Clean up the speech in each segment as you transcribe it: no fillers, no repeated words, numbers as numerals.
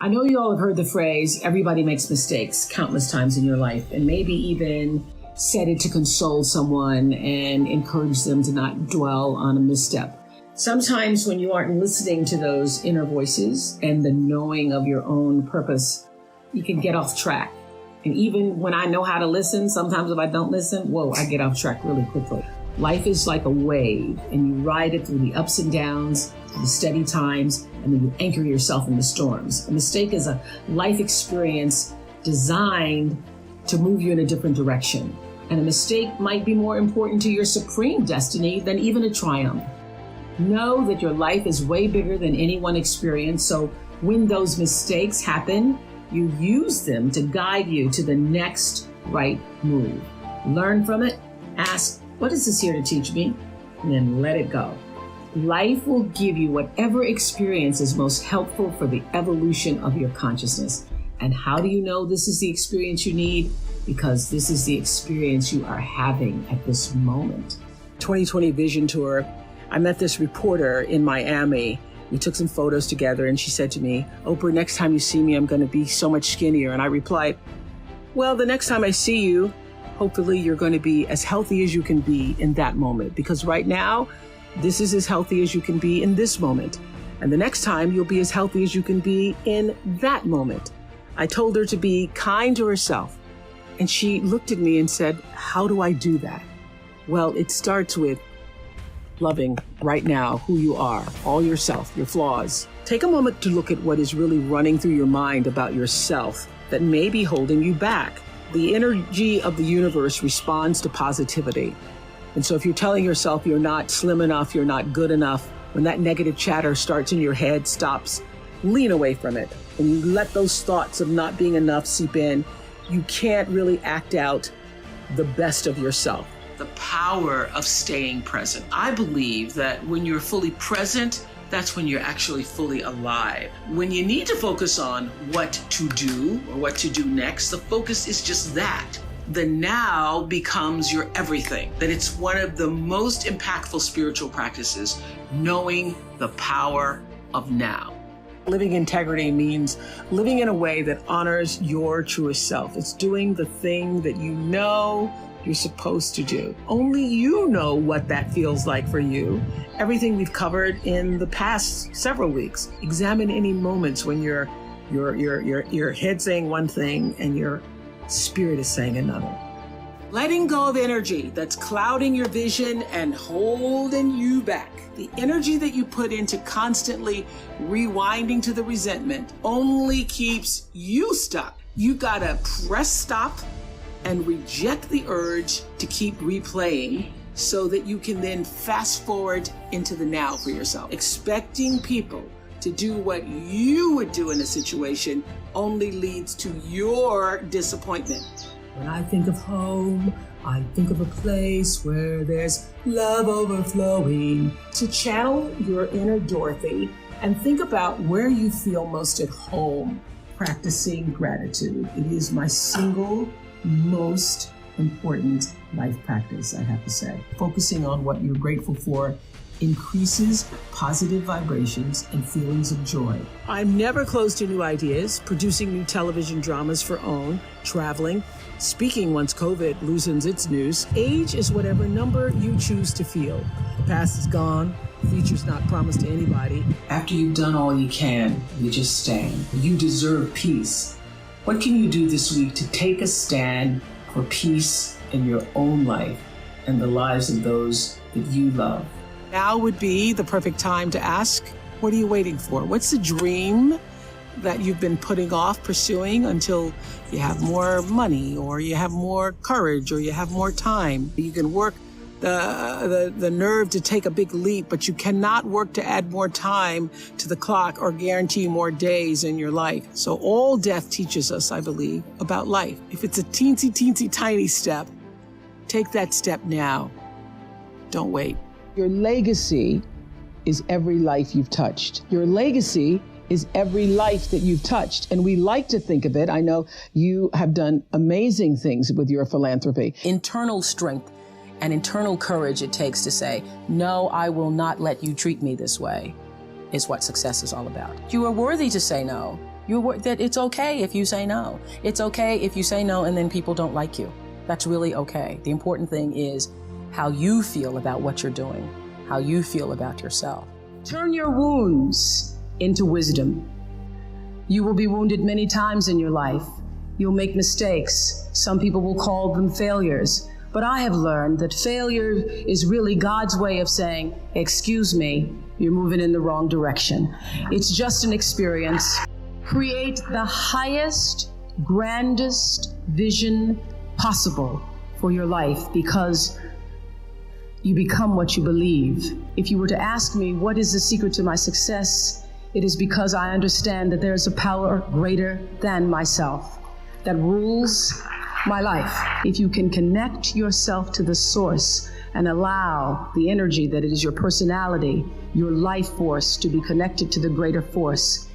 I know you all have heard the phrase, everybody makes mistakes, countless times in your life, and maybe even said it to console someone and encourage them to not dwell on a misstep. Sometimes when you aren't listening to those inner voices and the knowing of your own purpose, you can get off track. And even when I know how to listen, sometimes if I don't listen, I get off track really quickly. Life is like a wave, and you ride it through the ups and downs, the steady times, and then you anchor yourself in the storms. A mistake is a life experience designed to move you in a different direction. And a mistake might be more important to your supreme destiny than even a triumph. Know that your life is way bigger than any one experience. So when those mistakes happen, you use them to guide you to the next right move. Learn from it. Ask, what is this here to teach me? And then let it go. Life will give you whatever experience is most helpful for the evolution of your consciousness. And how do you know this is the experience you need? Because this is the experience you are having at this moment. 2020 Vision Tour. I met this reporter in Miami. We took some photos together and she said to me, Oprah, next time you see me, I'm going to be so much skinnier. And I replied, well, the next time I see you, hopefully you're going to be as healthy as you can be in that moment. Because right now, this is as healthy as you can be in this moment. And the next time you'll be as healthy as you can be in that moment. I told her to be kind to herself. And she looked at me and said, how do I do that? Well, it starts with loving right now who you are, all yourself, your flaws. Take a moment to look at what is really running through your mind about yourself that may be holding you back. The energy of the universe responds to positivity. And so if you're telling yourself you're not slim enough, you're not good enough, when that negative chatter starts in your head, stops, lean away from it. And you let those thoughts of not being enough seep in, you can't really act out the best of yourself. The power of staying present. I believe that when you're fully present, that's when you're actually fully alive. When you need to focus on what to do or what to do next, the focus is just that. The now becomes your everything. That it's one of the most impactful spiritual practices, knowing the power of now. Living integrity means living in a way that honors your truest self. It's doing the thing that you know you're supposed to do. Only you know what that feels like for you. Everything we've covered in the past several weeks. Examine any moments when your head saying one thing and your spirit is saying another. Letting go of energy that's clouding your vision and holding you back. The energy that you put into constantly rewinding to the resentment only keeps you stuck. You gotta press stop and reject the urge to keep replaying so that you can then fast forward into the now for yourself. Expecting people to do what you would do in a situation only leads to your disappointment. When I think of home, I think of a place where there's love overflowing. To channel your inner Dorothy and think about where you feel most at home, practicing gratitude. It is my single most important life practice, I have to say. Focusing on what you're grateful for increases positive vibrations and feelings of joy. I'm never closed to new ideas, producing new television dramas for OWN, traveling, speaking once COVID loosens its noose. Age is whatever number you choose to feel. The past is gone. The future's not promised to anybody. After you've done all you can, you just stand. You deserve peace. What can you do this week to take a stand for peace in your own life and the lives of those that you love? Now would be the perfect time to ask, what are you waiting for? What's the dream that you've been putting off pursuing until you have more money or you have more courage or you have more time? You can work the nerve to take a big leap, but you cannot work to add more time to the clock or guarantee more days in your life. So all death teaches us, I believe, about life. If it's a teensy tiny step, take that step now. Don't wait. Your legacy is every life you've touched. Your legacy is every life that you've touched. And we like to think of it. I know you have done amazing things with your philanthropy. Internal strength and internal courage it takes to say, no, I will not let you treat me this way, is what success is all about. You are worthy to say no. that it's okay if you say no. It's okay if you say no and then people don't like you. That's really okay. The important thing is how you feel about what you're doing, how you feel about yourself. Turn your wounds into wisdom. You will be wounded many times in your life. You'll make mistakes. Some people will call them failures. But I have learned that failure is really God's way of saying, excuse me, you're moving in the wrong direction. It's just an experience. Create the highest, grandest vision possible for your life, because you become what you believe. If you were to ask me, what is the secret to my success? It is because I understand that there is a power greater than myself that rules my life. If you can connect yourself to the source and allow the energy that is your personality, your life force, to be connected to the greater force,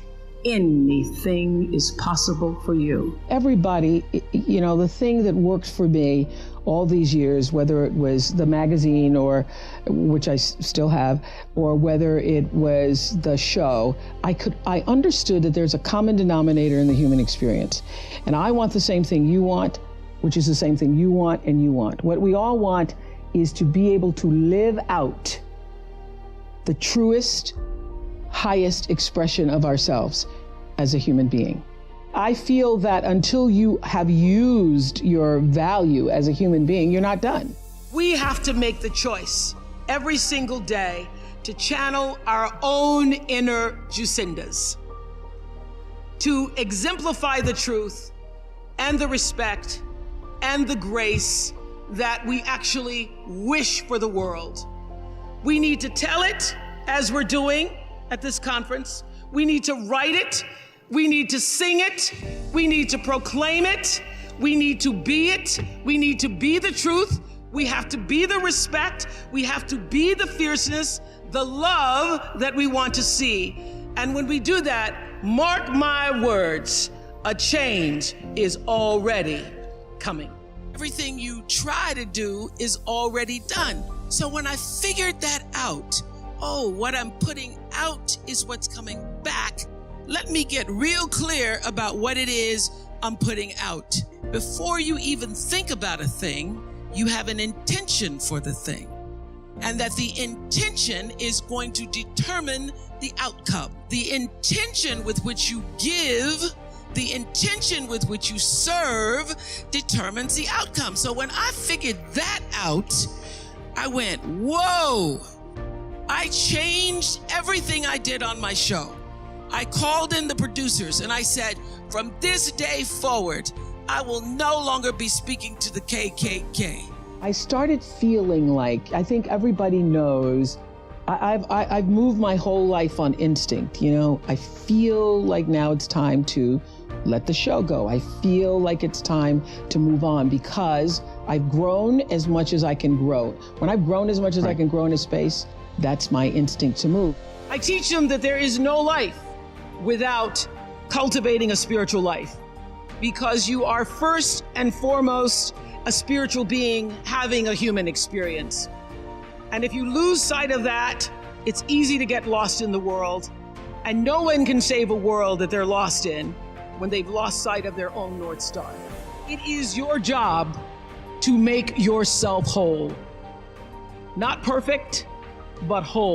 anything is possible for you. Everybody, the thing that worked for me all these years, whether it was the magazine, or which I still have, or whether it was the show, I understood that there's a common denominator in the human experience. And I want the same thing you want, which is the same thing you want and you want. What we all want is to be able to live out the truest, highest expression of ourselves as a human being. I feel that until you have used your value as a human being, you're not done. We have to make the choice every single day to channel our own inner Jacindas, to exemplify the truth and the respect and the grace that we actually wish for the world. We need to tell it, as we're doing at this conference. We need to write it. We need to sing it. We need to proclaim it. We need to be it. We need to be the truth. We have to be the respect. We have to be the fierceness, the love that we want to see. And when we do that, mark my words, a change is already coming. Everything you try to do is already done. So when I figured that out, what I'm putting out is what's coming back, let me get real clear about what it is I'm putting out. Before you even think about a thing, you have an intention for the thing. And that the intention is going to determine the outcome. The intention with which you give, the intention with which you serve determines the outcome. So when I figured that out, I went, whoa! I changed everything I did on my show. I called in the producers and I said, from this day forward, I will no longer be speaking to the KKK. I started feeling like, I think everybody knows, I've moved my whole life on instinct. I feel like now it's time to let the show go. I feel like it's time to move on because I've grown as much as I can grow. When I've grown as much as I can grow in a space, that's my instinct to move. I teach them that there is no life without cultivating a spiritual life, because you are first and foremost a spiritual being having a human experience. And if you lose sight of that, it's easy to get lost in the world. And no one can save a world that they're lost in when they've lost sight of their own North Star. It is your job to make yourself whole. Not perfect, but whole.